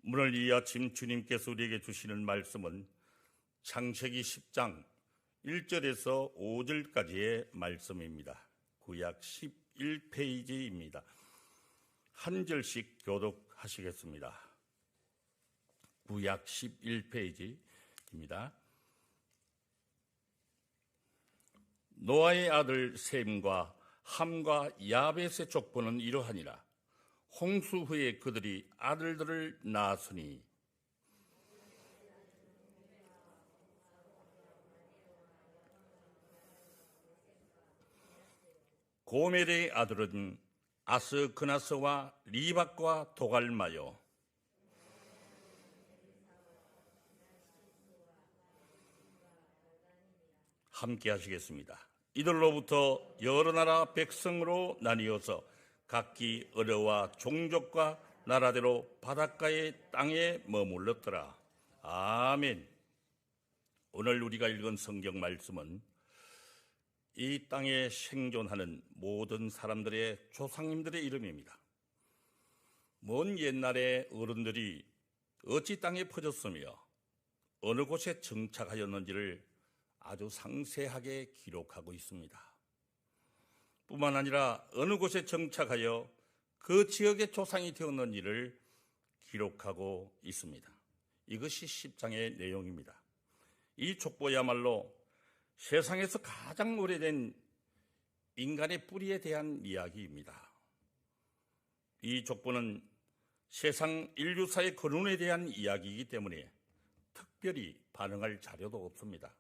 오늘 이 아침 주님께서 우리에게 주시는 말씀은 창세기 10장 1절에서 5절까지의 말씀입니다. 구약 11페이지입니다. 한 절씩 교독하시겠습니다. 구약 11페이지입니다. 노아의 아들 셈과 함과 야벳의 족보는 이러하니라. 홍수 후에 그들이 아들들을 낳았으니 고멜의 아들은 아스그나스와 리박과 도갈마요. 함께 하시겠습니다. 이들로부터 여러 나라 백성으로 나뉘어서 각기 어려와 종족과 나라대로 바닷가의 땅에 머물렀더라. 아멘. 오늘 우리가 읽은 성경 말씀은 이 땅에 생존하는 모든 사람들의 조상님들의 이름입니다. 먼 옛날에 어른들이 어찌 땅에 퍼졌으며 어느 곳에 정착하였는지를 아주 상세하게 기록하고 있습니다. 뿐만 아니라 어느 곳에 정착하여 그 지역의 조상이 되었는지를 기록하고 있습니다. 이것이 10장의 내용입니다. 이 족보야말로 세상에서 가장 오래된 인간의 뿌리에 대한 이야기입니다. 이 족보는 세상 인류사의 근원에 대한 이야기이기 때문에 특별히 반응할 자료도 없습니다.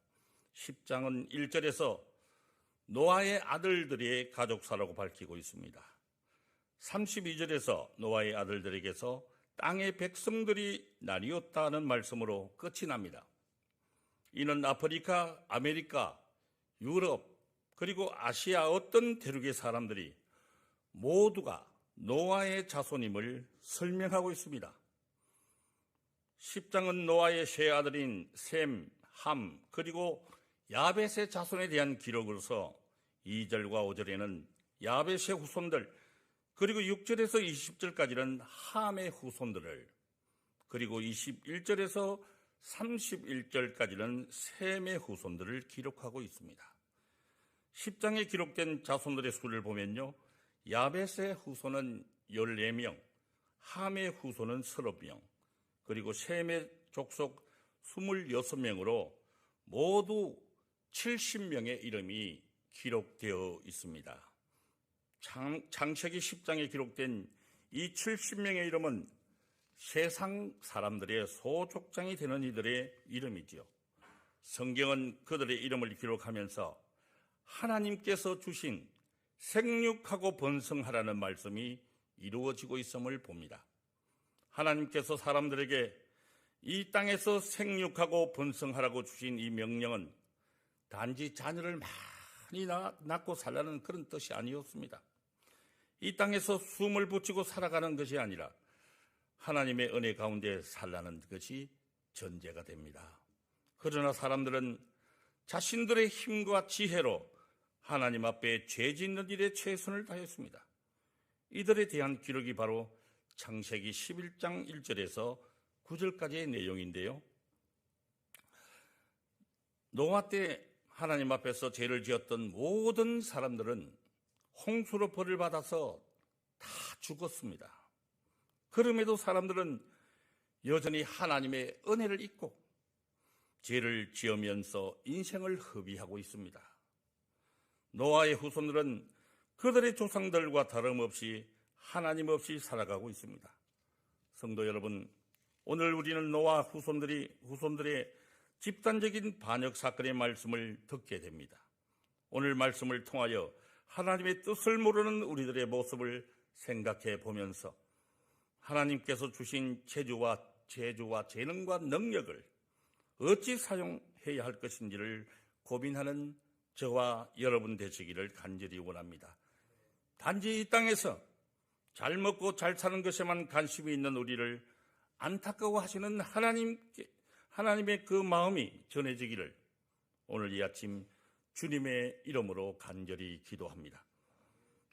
10장은 1절에서 노아의 아들들의 가족사라고 밝히고 있습니다. 32절에서 노아의 아들들에게서 땅의 백성들이 나뉘었다는 말씀으로 끝이 납니다. 이는 아프리카, 아메리카, 유럽, 그리고 아시아 어떤 대륙의 사람들이 모두가 노아의 자손임을 설명하고 있습니다. 10장은 노아의 세 아들인 셈, 함, 그리고 야벳의 자손에 대한 기록으로서 2절과 5절에는 야벳의 후손들, 그리고 6절에서 20절까지는 함의 후손들을, 그리고 21절에서 31절까지는 셈의 후손들을 기록하고 있습니다. 10장에 기록된 자손들의 수를 보면요, 야벳의 후손은 14명, 함의 후손은 30명, 그리고 셈의 족속 26명으로 모두 70명의 이름이 기록되어 있습니다. 창세기 10장에 기록된 이 70명의 이름은 세상 사람들의 소족장이 되는 이들의 이름이지요. 성경은 그들의 이름을 기록하면서 하나님께서 주신 생육하고 번성하라는 말씀이 이루어지고 있음을 봅니다. 하나님께서 사람들에게 이 땅에서 생육하고 번성하라고 주신 이 명령은 단지 자녀를 많이 낳고 살라는 그런 뜻이 아니었습니다. 이 땅에서 숨을 붙이고 살아가는 것이 아니라 하나님의 은혜 가운데 살라는 것이 전제가 됩니다. 그러나 사람들은 자신들의 힘과 지혜로 하나님 앞에 죄 짓는 일에 최선을 다했습니다. 이들에 대한 기록이 바로 창세기 11장 1절에서 9절까지의 내용인데요. 노아 때 하나님 앞에서 죄를 지었던 모든 사람들은 홍수로 벌을 받아서 다 죽었습니다. 그럼에도 사람들은 여전히 하나님의 은혜를 잊고 죄를 지으면서 인생을 허비하고 있습니다. 노아의 후손들은 그들의 조상들과 다름없이 하나님 없이 살아가고 있습니다. 성도 여러분, 오늘 우리는 노아 후손들의 집단적인 반역 사건의 말씀을 듣게 됩니다. 오늘 말씀을 통하여 하나님의 뜻을 모르는 우리들의 모습을 생각해 보면서 하나님께서 주신 재주와 재능과 능력을 어찌 사용해야 할 것인지를 고민하는 저와 여러분 되시기를 간절히 원합니다. 단지 이 땅에서 잘 먹고 잘 사는 것에만 관심이 있는 우리를 안타까워하시는 하나님의 그 마음이 전해지기를 오늘 이 아침 주님의 이름으로 간절히 기도합니다.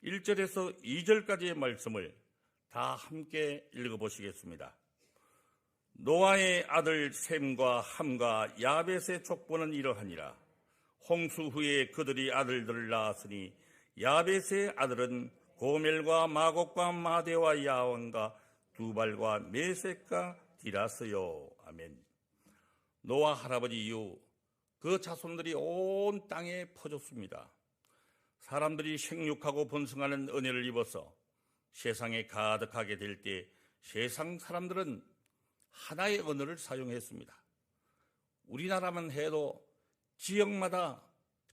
1절에서 2절까지의 말씀을 다 함께 읽어보시겠습니다. 노아의 아들 셈과 함과 야벳의 족보는 이러하니라. 홍수 후에 그들이 아들들을 낳았으니 야벳의 아들은 고멜과 마곡과 마대와 야왕과 두발과 메섹과 디라스요. 아멘. 노아 할아버지 이후 그 자손들이 온 땅에 퍼졌습니다. 사람들이 생육하고 번성하는 은혜를 입어서 세상에 가득하게 될 때 세상 사람들은 하나의 언어를 사용했습니다. 우리나라만 해도 지역마다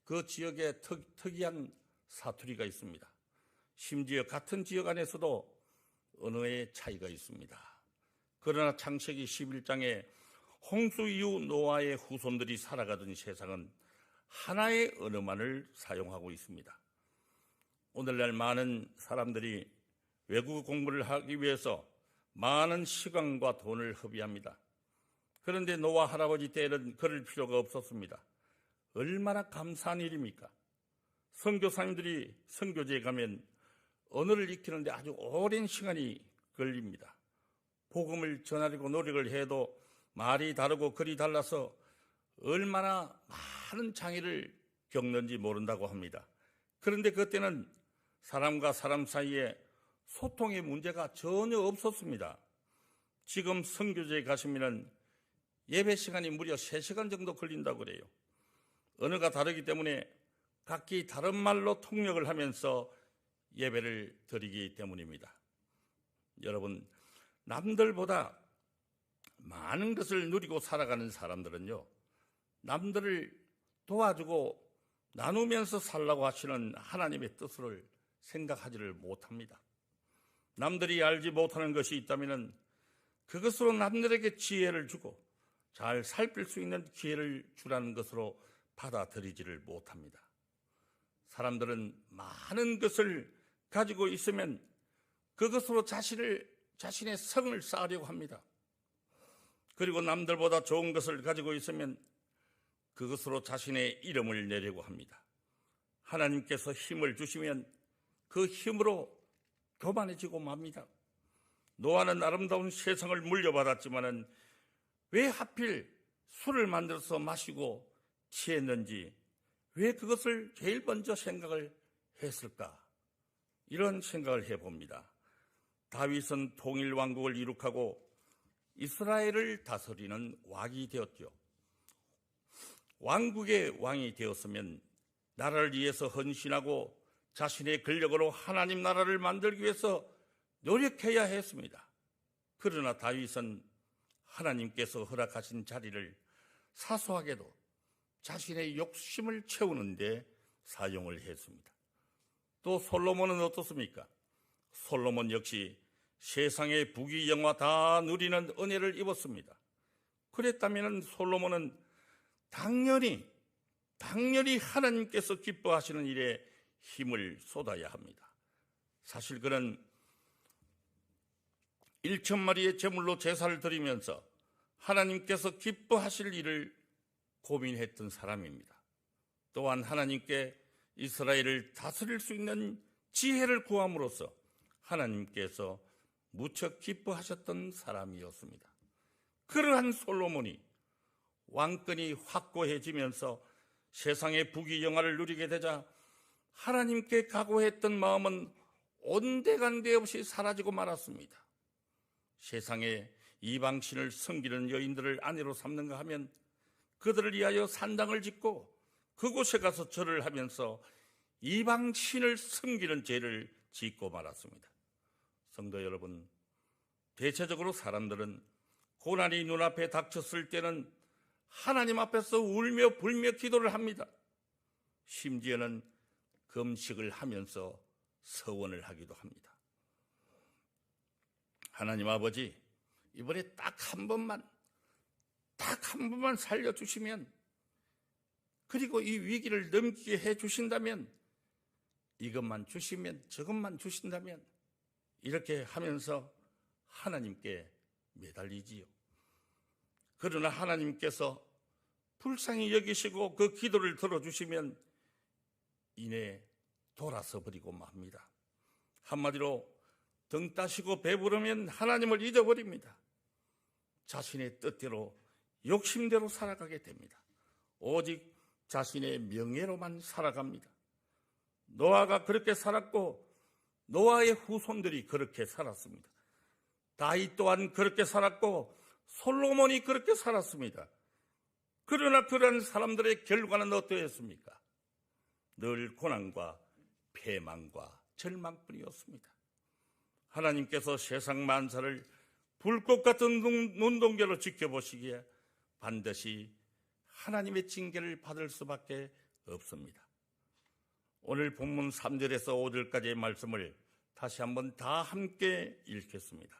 그 지역에 특이한 사투리가 있습니다. 심지어 같은 지역 안에서도 언어의 차이가 있습니다. 그러나 창세기 11장에 홍수 이후 노아의 후손들이 살아가던 세상은 하나의 언어만을 사용하고 있습니다. 오늘날 많은 사람들이 외국어 공부를 하기 위해서 많은 시간과 돈을 허비합니다. 그런데 노아 할아버지 때에는 그럴 필요가 없었습니다. 얼마나 감사한 일입니까? 선교사님들이 선교지에 가면 언어를 익히는데 아주 오랜 시간이 걸립니다. 복음을 전하려고 노력을 해도 말이 다르고 글이 달라서 얼마나 많은 장애를 겪는지 모른다고 합니다. 그런데 그때는 사람과 사람 사이에 소통의 문제가 전혀 없었습니다. 지금 선교지에 가시면 예배 시간이 무려 3시간 정도 걸린다고 그래요. 언어가 다르기 때문에 각기 다른 말로 통역을 하면서 예배를 드리기 때문입니다. 여러분, 남들보다 많은 것을 누리고 살아가는 사람들은요, 남들을 도와주고 나누면서 살라고 하시는 하나님의 뜻을 생각하지를 못합니다. 남들이 알지 못하는 것이 있다면 그것으로 남들에게 지혜를 주고 잘 살필 수 있는 기회를 주라는 것으로 받아들이지를 못합니다. 사람들은 많은 것을 가지고 있으면 그것으로 자신의 성을 쌓으려고 합니다. 그리고 남들보다 좋은 것을 가지고 있으면 그것으로 자신의 이름을 내려고 합니다. 하나님께서 힘을 주시면 그 힘으로 교만해지고 맙니다. 노아는 아름다운 세상을 물려받았지만은 왜 하필 술을 만들어서 마시고 취했는지, 왜 그것을 제일 먼저 생각을 했을까? 이런 생각을 해봅니다. 다윗은 통일 왕국을 이룩하고 이스라엘을 다스리는 왕이 되었죠. 왕국의 왕이 되었으면 나라를 위해서 헌신하고 자신의 근력으로 하나님 나라를 만들기 위해서 노력해야 했습니다. 그러나 다윗은 하나님께서 허락하신 자리를 사소하게도 자신의 욕심을 채우는 데 사용을 했습니다. 또 솔로몬은 어떻습니까? 솔로몬 역시 세상의 부귀영화 다 누리는 은혜를 입었습니다. 그랬다면 솔로몬은 당연히 하나님께서 기뻐하시는 일에 힘을 쏟아야 합니다. 사실 그는 1,000마리의 제물로 제사를 드리면서 하나님께서 기뻐하실 일을 고민했던 사람입니다. 또한 하나님께 이스라엘을 다스릴 수 있는 지혜를 구함으로써 하나님께서 무척 기뻐하셨던 사람이었습니다. 그러한 솔로몬이 왕권이 확고해지면서 세상의 부귀영화를 누리게 되자 하나님께 각오했던 마음은 온데간데 없이 사라지고 말았습니다. 세상에 이방신을 섬기는 여인들을 아내로 삼는가 하면 그들을 위하여 산당을 짓고 그곳에 가서 절을 하면서 이방신을 섬기는 죄를 짓고 말았습니다. 성도 여러분, 대체적으로 사람들은 고난이 눈앞에 닥쳤을 때는 하나님 앞에서 울며 불며 기도를 합니다. 심지어는 금식을 하면서 서원을 하기도 합니다. 하나님 아버지, 이번에 딱 한 번만 살려주시면, 그리고 이 위기를 넘기게 해주신다면, 이것만 주시면, 저것만 주신다면, 이렇게 하면서 하나님께 매달리지요. 그러나 하나님께서 불쌍히 여기시고 그 기도를 들어주시면 이내 돌아서 버리고 맙니다. 한마디로 등 따시고 배부르면 하나님을 잊어버립니다. 자신의 뜻대로 욕심대로 살아가게 됩니다. 오직 자신의 명예로만 살아갑니다. 노아가 그렇게 살았고 노아의 후손들이 그렇게 살았습니다. 다윗 또한 그렇게 살았고 솔로몬이 그렇게 살았습니다. 그러나 그런 사람들의 결과는 어떠했습니까? 늘 고난과 패망과 절망뿐이었습니다. 하나님께서 세상 만사를 불꽃 같은 눈동자로 지켜보시기에 반드시 하나님의 징계를 받을 수밖에 없습니다. 오늘 본문 3절에서 5절까지의 말씀을 다시 한번 다 함께 읽겠습니다.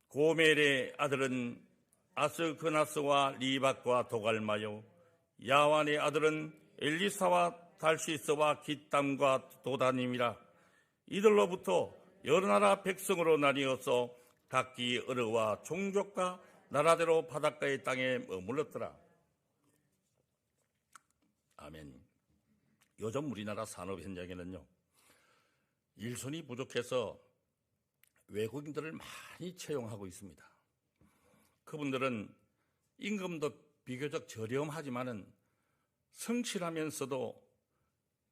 고멜의 아들은 아스그나스와 리박과 도갈마요, 야완의 아들은 엘리사와 달시스와 깃담과 도다님이라. 이들로부터 여러 나라 백성으로 나뉘어서 각기 어르와 종족과 나라대로 바닷가의 땅에 머물렀더라. 아멘. 요즘 우리나라 산업 현장에는요, 일손이 부족해서 외국인들을 많이 채용하고 있습니다. 그분들은 임금도 비교적 저렴하지만은 성실하면서도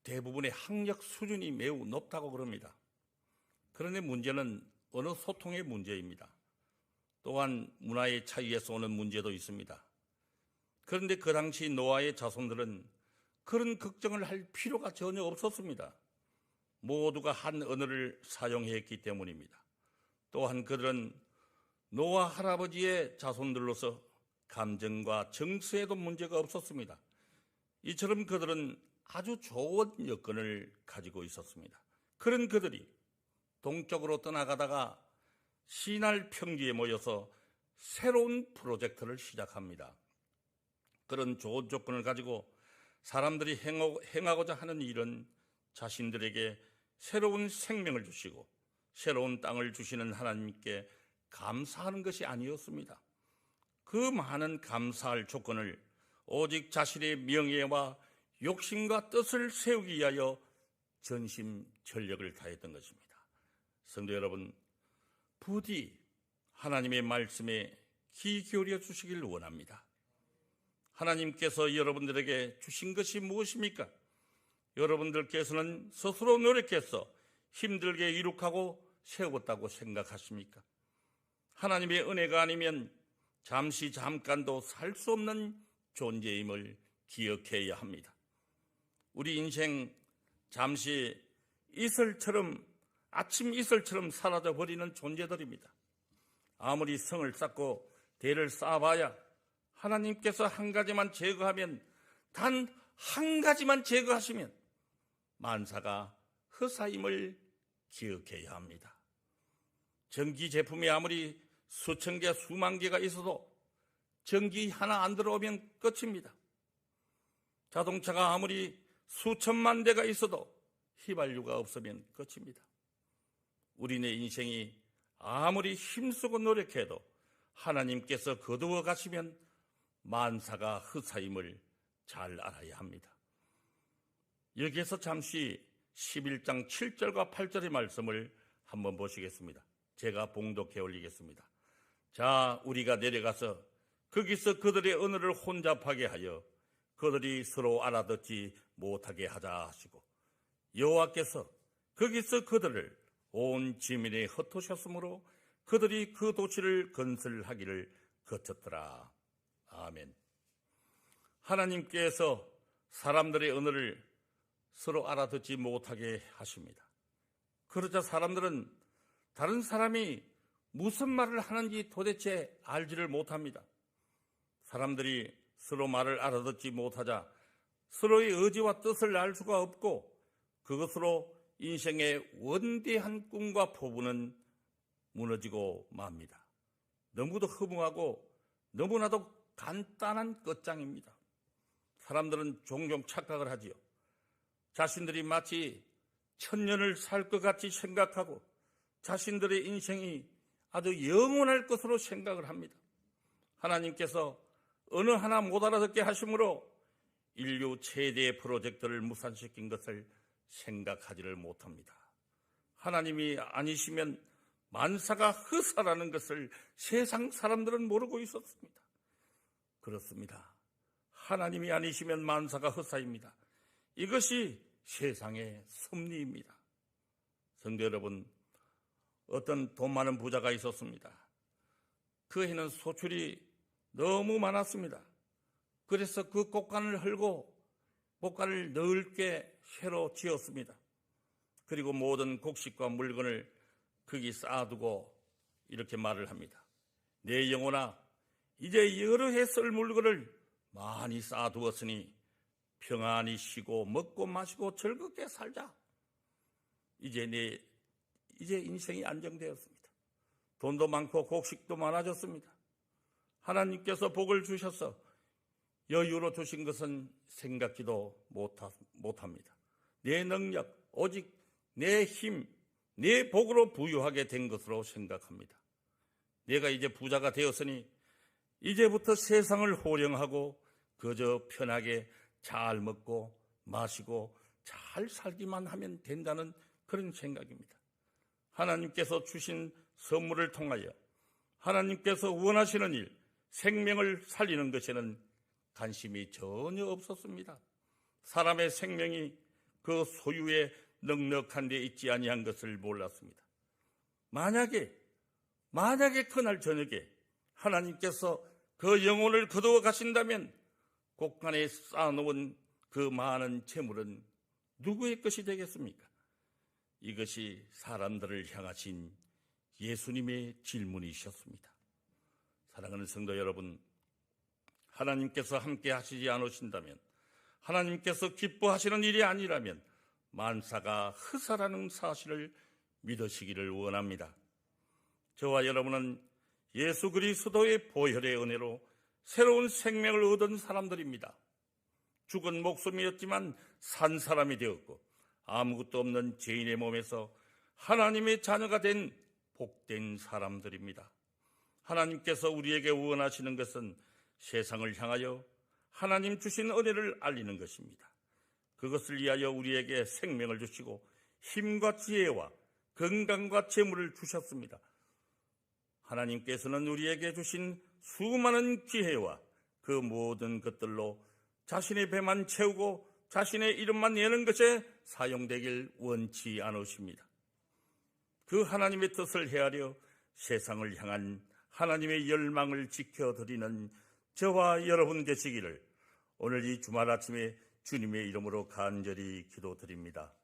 대부분의 학력 수준이 매우 높다고 그럽니다. 그런데 문제는 언어 소통의 문제입니다. 또한 문화의 차이에서 오는 문제도 있습니다. 그런데 그 당시 노아의 자손들은 그런 걱정을 할 필요가 전혀 없었습니다. 모두가 한 언어를 사용했기 때문입니다. 또한 그들은 노아 할아버지의 자손들로서 감정과 정서에도 문제가 없었습니다. 이처럼 그들은 아주 좋은 여건을 가지고 있었습니다. 그런 그들이 동쪽으로 떠나가다가 시날 평지에 모여서 새로운 프로젝트를 시작합니다. 그런 좋은 조건을 가지고 사람들이 행하고자 하는 일은 자신들에게 새로운 생명을 주시고 새로운 땅을 주시는 하나님께 감사하는 것이 아니었습니다. 그 많은 감사할 조건을 오직 자신의 명예와 욕심과 뜻을 세우기 위하여 전심전력을 다했던 것입니다. 성도 여러분, 부디 하나님의 말씀에 귀 기울여 주시길 원합니다. 하나님께서 여러분들에게 주신 것이 무엇입니까? 여러분들께서는 스스로 노력해서 힘들게 이룩하고 세웠다고 생각하십니까? 하나님의 은혜가 아니면 잠깐도 살 수 없는 존재임을 기억해야 합니다. 우리 인생 잠시 이슬처럼, 아침 이슬처럼 사라져버리는 존재들입니다. 아무리 성을 쌓고 대를 쌓아봐야 하나님께서 한 가지만 제거하면, 단 한 가지만 제거하시면 만사가 헛사임을 기억해야 합니다. 전기 제품이 아무리 수천 개, 수만 개가 있어도 전기 하나 안 들어오면 끝입니다. 자동차가 아무리 수천만 대가 있어도 휘발유가 없으면 끝입니다. 우리네 인생이 아무리 힘쓰고 노력해도 하나님께서 거두어 가시면 만사가 헛사임을 잘 알아야 합니다. 여기에서 잠시 11장 7절과 8절의 말씀을 한번 보시겠습니다. 제가 봉독해 올리겠습니다. 자, 우리가 내려가서 거기서 그들의 언어를 혼잡하게 하여 그들이 서로 알아듣지 못하게 하자 하시고, 여호와께서 거기서 그들을 온 지면에 흩으셨으므로 그들이 그 도시를 건설하기를 거쳤더라. 아멘. 하나님께서 사람들의 언어를 서로 알아듣지 못하게 하십니다. 그러자 사람들은 다른 사람이 무슨 말을 하는지 도대체 알지를 못합니다. 사람들이 서로 말을 알아듣지 못하자 서로의 의지와 뜻을 알 수가 없고, 그것으로 인생의 원대한 꿈과 포부는 무너지고 맙니다. 너무도 허무하고 너무나도 간단한 끝장입니다. 사람들은 종종 착각을 하지요. 자신들이 마치 천년을 살 것 같이 생각하고 자신들의 인생이 아주 영원할 것으로 생각을 합니다. 하나님께서 어느 하나 못 알아듣게 하심으로 인류 최대의 프로젝트를 무산시킨 것을 생각하지를 못합니다. 하나님이 아니시면 만사가 허사라는 것을 세상 사람들은 모르고 있었습니다. 그렇습니다. 하나님이 아니시면 만사가 허사입니다. 이것이 세상의 섭리입니다. 성도 여러분, 어떤 돈 많은 부자가 있었습니다. 그 해는 소출이 너무 많았습니다. 그래서 그 곡간을 헐고 곡간을 넓게 새로 지었습니다. 그리고 모든 곡식과 물건을 거기 쌓아두고 이렇게 말을 합니다. 내 영혼아, 이제 여러 해 쓸 물건을 많이 쌓아두었으니 평안히 쉬고 먹고 마시고 즐겁게 살자. 이제 인생이 안정되었습니다. 돈도 많고 곡식도 많아졌습니다. 하나님께서 복을 주셔서 여유로 주신 것은 생각지도 못합니다. 내 능력, 오직 내 힘, 내 복으로 부유하게 된 것으로 생각합니다. 내가 이제 부자가 되었으니 이제부터 세상을 호령하고 그저 편하게 잘 먹고 마시고 잘 살기만 하면 된다는 그런 생각입니다. 하나님께서 주신 선물을 통하여 하나님께서 원하시는 일, 생명을 살리는 것에는 관심이 전혀 없었습니다. 사람의 생명이 그 소유에 넉넉한 데 있지 아니한 것을 몰랐습니다. 만약에 그날 저녁에 하나님께서 그 영혼을 거두어 가신다면 곡간에 쌓아놓은 그 많은 재물은 누구의 것이 되겠습니까? 이것이 사람들을 향하신 예수님의 질문이셨습니다. 사랑하는 성도 여러분, 하나님께서 함께 하시지 않으신다면, 하나님께서 기뻐하시는 일이 아니라면 만사가 허사라는 사실을 믿으시기를 원합니다. 저와 여러분은 예수 그리스도의 보혈의 은혜로 새로운 생명을 얻은 사람들입니다. 죽은 목숨이었지만 산 사람이 되었고 아무것도 없는 죄인의 몸에서 하나님의 자녀가 된 복된 사람들입니다. 하나님께서 우리에게 원하시는 것은 세상을 향하여 하나님 주신 은혜를 알리는 것입니다. 그것을 위하여 우리에게 생명을 주시고 힘과 지혜와 건강과 재물을 주셨습니다. 하나님께서는 우리에게 주신 수많은 기회와 그 모든 것들로 자신의 배만 채우고 자신의 이름만 내는 것에 사용되길 원치 않으십니다. 그 하나님의 뜻을 헤아려 세상을 향한 하나님의 열망을 지켜드리는 저와 여러분 되시기를 오늘 이 주말 아침에 주님의 이름으로 간절히 기도드립니다.